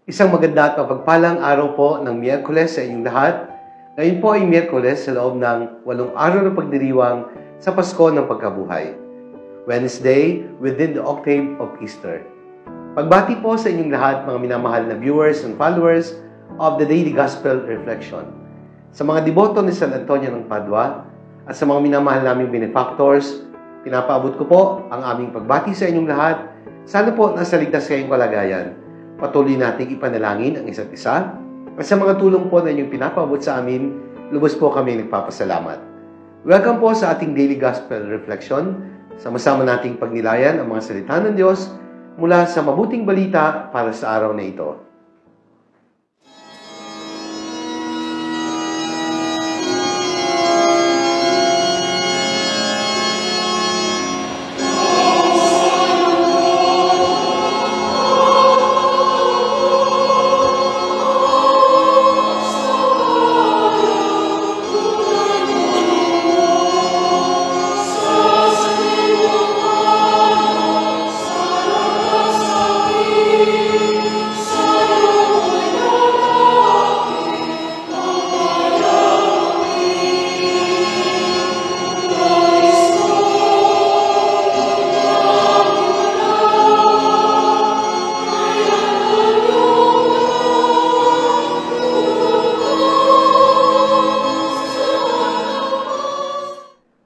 Isang maganda at mapagpalang araw po ng Miyerkules sa inyong lahat. Ngayon po ay Miyerkules sa loob ng 8 araw ng pagdiriwang sa Pasko ng Pagkabuhay. Wednesday within the octave of Easter. Pagbati po sa inyong lahat mga minamahal na viewers and followers of the Daily Gospel Reflection. Sa mga deboto ni San Antonio ng Padua at sa mga minamahal naming benefactors, pinapaabot ko po ang aming pagbati sa inyong lahat. Sana po nasa ligtas kayong kalagayan. Patuloy nating ipanalangin ang isa't isa. At sa mga tulong po na inyong pinapaabot sa amin, lubos po kami nagpapasalamat. Welcome po sa ating Daily Gospel Reflection. Sama-sama nating pagnilayan ang mga salita ng Diyos mula sa mabuting balita para sa araw na ito.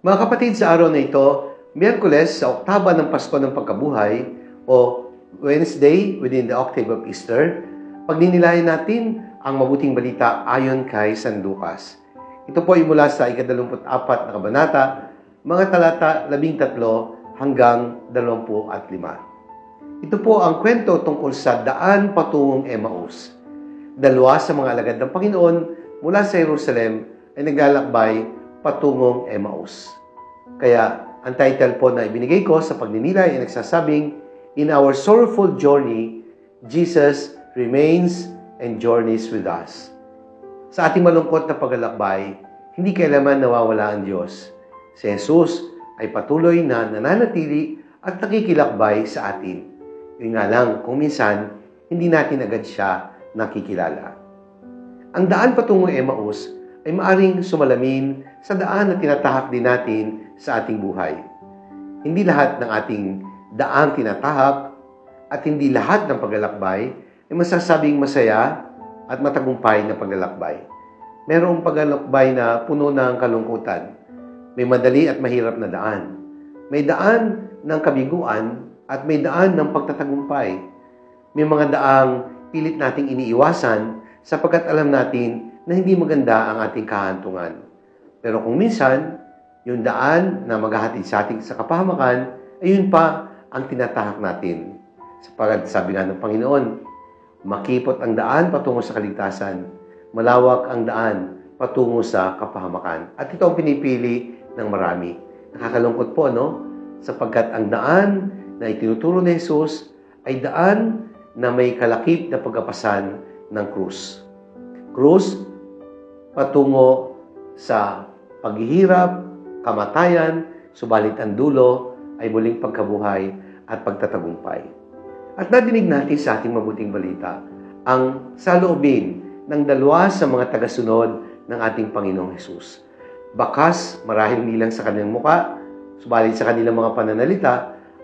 Mga kapatid, sa araw na ito, Miyerkules sa oktaba ng Pasko ng Pagkabuhay o Wednesday within the octave of Easter, pagninilayan natin ang mabuting balita ayon kay San Lucas. Ito po ay mula sa ika-24 na kabanata, mga talata 13 hanggang 25. Ito po ang kwento tungkol sa daan patungong Emmaus. Dalawa sa mga alagad ng Panginoon mula sa Jerusalem ay naglalakbay patungong Emmaus. Kaya, ang title po na ibinigay ko sa pagninilay ay nagsasabing, In our sorrowful journey, Jesus remains and journeys with us. Sa ating malungkot na paglalakbay, hindi kailanman nawawala ang Diyos. Si Jesus ay patuloy na nananatili at nakikilakbay sa atin. Yun nga lang, kung minsan, hindi natin agad siya nakikilala. Ang daan patungong Emmaus ay maaring sumalamin sa daan na tinatahak din natin sa ating buhay. Hindi lahat ng ating daang tinatahak at hindi lahat ng paglalakbay ay masasabing masaya at matagumpay na paglalakbay. Mayroong paglalakbay na puno ng kalungkutan. May madali at mahirap na daan. May daan ng kabiguan at may daan ng pagtatagumpay. May mga daang pilit nating iniiwasan sapagkat alam natin na hindi maganda ang ating kahantungan. Pero kung minsan, yung daan na maghahatid sa ating sa kapahamakan, ayun pa ang tinatahak natin. Sapagkat sabi nga ng Panginoon, makipot ang daan patungo sa kaligtasan, malawak ang daan patungo sa kapahamakan. At ito ang pinipili ng marami. Nakakalungkot po, no? Sapagkat ang daan na itinuturo ni Jesus ay daan na may kalakip na pagkapasan ng krus. Krus patungo sa paghihirap, kamatayan, subalit ang dulo ay muling pagkabuhay at pagtatagumpay. At nadinig natin sa ating mabuting balita ang saloobin ng dalawa sa mga tagasunod ng ating Panginoong Hesus. Bakas, marahil nilang sa kanilang muka, subalit sa kanilang mga pananalita,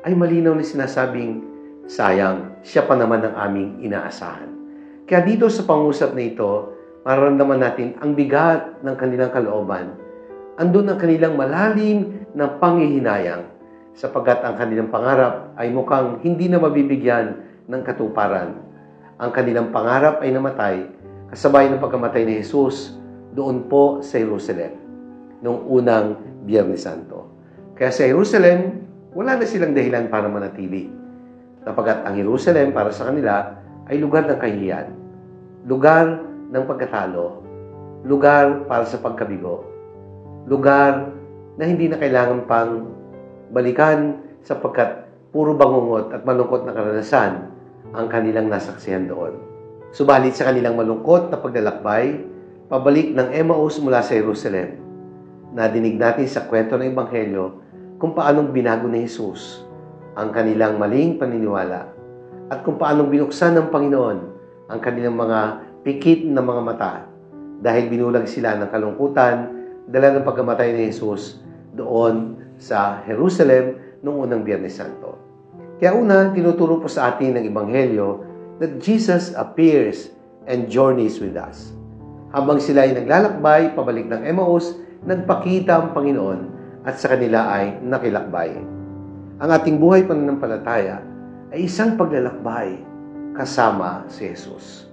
ay malinaw na sinasabing, sayang, siya pa naman ang aming inaasahan. Kaya dito sa pangusap na ito, mararamdaman natin ang bigat ng kanilang kalooban. Andun ang kanilang malalim na panghihinayang sapagkat ang kanilang pangarap ay mukhang hindi na mabibigyan ng katuparan. Ang kanilang pangarap ay namatay kasabay ng pagkamatay ni Jesus doon po sa Jerusalem noong unang Biyernes Santo. Kaya sa Jerusalem, wala na silang dahilan para manatili. Sapagkat ang Jerusalem para sa kanila ay lugar ng kahihiyan, lugar ng pagkatalo, lugar para sa pagkabigo, lugar na hindi na kailangan pang balikan sapagkat puro bangungot at malungkot na karanasan ang kanilang nasaksihan doon. Subalit sa kanilang malungkot na paglalakbay, pabalik ng Emmaus mula sa Jerusalem, nadinig natin sa kwento ng Ebanghelyo kung paanong binago ni Jesus ang kanilang maling paniniwala at kung paanong binuksan ng Panginoon ang kanilang mga pikit na mga mata dahil binulag sila ng kalungkutan dala ng pagkamatay ni Jesus doon sa Jerusalem noong unang Biyernes Santo. Kaya una, tinuturo po sa atin ng Ebanghelyo that Jesus appears and journeys with us. Habang sila ay naglalakbay pabalik ng Emmaus, nagpakita ang Panginoon at sa kanila ay nakilakbay. Ang ating buhay pananampalataya ay isang paglalakbay kasama si Jesus.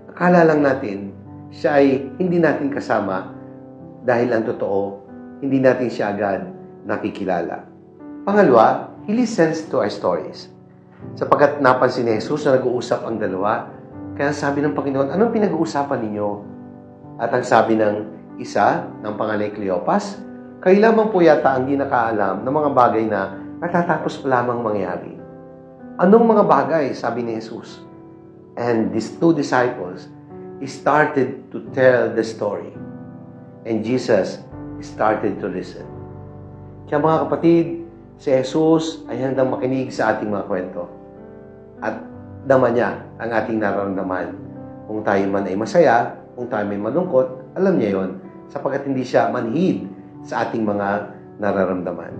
Akala lang natin siya ay hindi natin kasama dahil ang totoo, hindi natin siya agad nakikilala. Pangalawa, He listens to our stories. Sapagkat napansin ni Jesus na nag-uusap ang dalawa, kaya sabi ng Panginoon, anong pinag-uusapan ninyo? At ang sabi ng isa, ng pangalan Cleopas, kayo lamang po yata ang di nakaalam ng mga bagay na katatapos pa lamang mangyari. Anong mga bagay? Sabi ni Jesus. And these two disciples started to tell the story. And Jesus started to listen. Kaya mga kapatid, si Jesus ay handang makinig sa ating mga kwento. At dama niya ang ating nararamdaman. Kung tayo man ay masaya, kung tayo may malungkot, alam niya yon, sapagkat hindi siya manhid sa ating mga nararamdaman.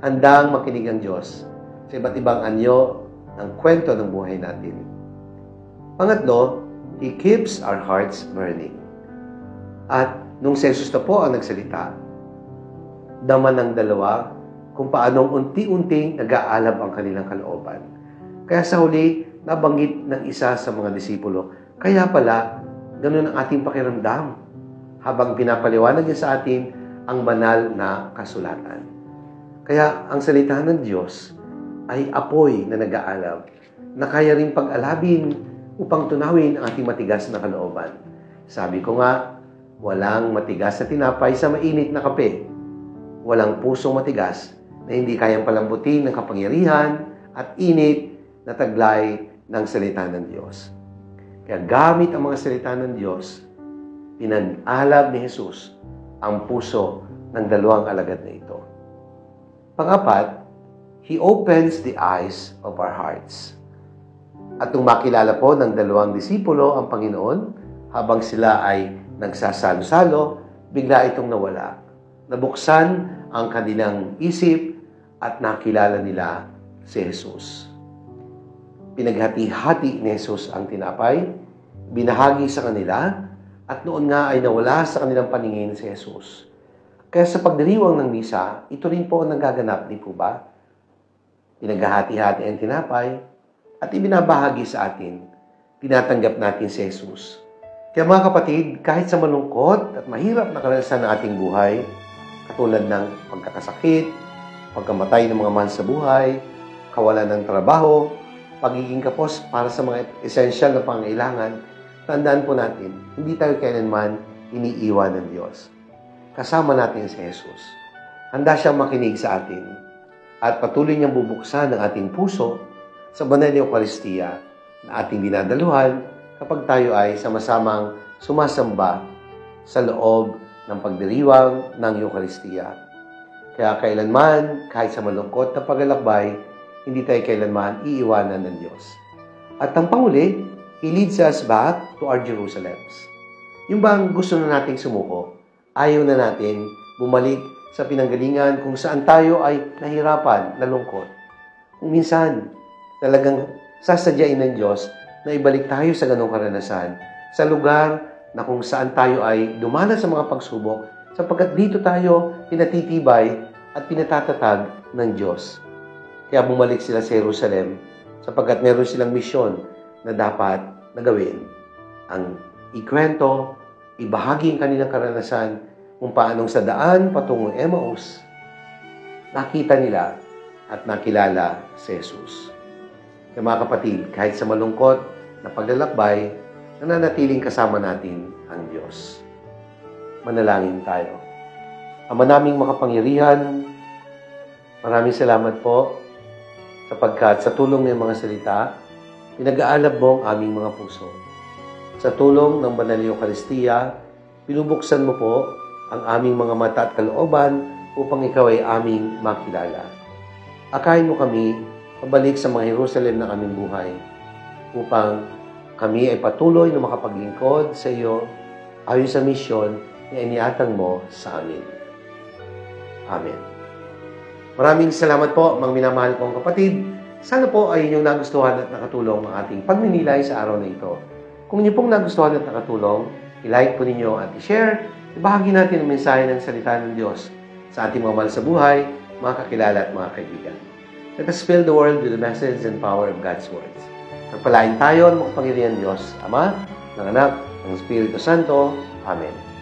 Handang makinig ang Diyos sa iba't ibang anyo ng kwento ng buhay natin. Pangatlo, He keeps our hearts burning. At nung si Jesus na po ang nagsalita, dama ng dalawa kung paanong unti-unting nag-aalab ang kanilang kalooban. Kaya sa huli, nabanggit ng isa sa mga disipulo, kaya pala, ganun ang ating pakiramdam habang pinapaliwanag niya sa atin ang banal na kasulatan. Kaya ang salita ng Diyos ay apoy na nag-aalab, na kaya rin pag-alabin upang tunawin ang ating matigas na kalooban. Sabi ko nga, walang matigas na tinapay sa mainit na kape. Walang pusong matigas na hindi kayang palambutin ng kapangyarihan at init na taglay ng salita ng Diyos. Kaya gamit ang mga salita ng Diyos, pinag-alab ni Jesus ang puso ng dalawang alagad na ito. Pangapat, He opens the eyes of our hearts. At nung makilala po ng dalawang disipulo ang Panginoon, habang sila ay nagsasalo-salo, bigla itong nawala. Nabuksan ang kanilang isip at nakilala nila si Jesus. Pinaghati-hati ni Jesus ang tinapay, binahagi sa kanila, at noon nga ay nawala sa kanilang paningin si Jesus. Kaya sa pagdiriwang ng misa, ito rin po ang nagaganap, di po ba? Pinaghati-hati ang tinapay, at ibinabahagi sa atin, tinatanggap natin si Jesus. Kaya mga kapatid, kahit sa malungkot at mahirap na karanasan ng ating buhay, katulad ng pagkakasakit, pagkamatay ng mga mahal sa buhay, kawalan ng trabaho, pagiging kapos para sa mga esensyal na pangailangan, tandaan po natin, hindi tayo kailanman iniiwan ng Diyos. Kasama natin si Jesus. Handa siyang makinig sa atin at patuloy niyang bubuksan ang ating puso sa banal na Eucharistia na ating dinadaluhan kapag tayo ay sama-samang sumasamba sa loob ng pagdiriwang ng Eucharistia. Kaya kailanman, kahit sa malungkot na paglalakbay, hindi tayo kailanman iiwanan ng Diyos. At ang panghuli, He leads us back to our Jerusalems. Yung bang gusto na nating sumuko, ayaw na natin bumalik sa pinanggalingan kung saan tayo ay nahirapan, nalungkot. Kung minsan, talagang sasadyain ng Diyos na ibalik tayo sa ganong karanasan, sa lugar na kung saan tayo ay dumanas sa mga pagsubok, sapagkat dito tayo pinatitibay at pinatatatag ng Diyos. Kaya bumalik sila sa Jerusalem, sapagkat meron silang misyon na dapat nagawin. Ang ikwento, ibahagi ang kanilang karanasan kung paanong sa daan patungong Emmaus, nakita nila at nakilala si Jesus. Kaya mga kapatid, kahit sa malungkot na paglalakbay, nananatiling kasama natin ang Diyos. Manalangin tayo. Ama naming makapangyarihan, maraming salamat po sapagkat sa tulong ng mga salita, pinag-aalab mo ang aming mga puso. Sa tulong ng banal na Eucharistia, binubuksan mo po ang aming mga mata at kalooban upang ikaw ay aming makilala. Akayin mo kami pabalik sa mga Jerusalem ng aming buhay upang kami ay patuloy na makapaglingkod sa iyo ayon sa misyon na iniatang mo sa amin. Amen. Maraming salamat po, mga minamahal kong kapatid. Sana po ay inyong nagustuhan at nakatulong ang ating pagninilay sa araw na ito. Kung inyo pong nagustuhan at nakatulong, i-like po ninyo at i-share, ibahagi natin ang mensahe ng salita ng Diyos sa ating mga mahal sa buhay, mga kakilala at mga kaibigan. Let us fill the world with the message and power of God's words. Pagpalain tayo ng makapangyarihan Diyos, Ama, ng Anak, ng Espiritu Santo. Amen.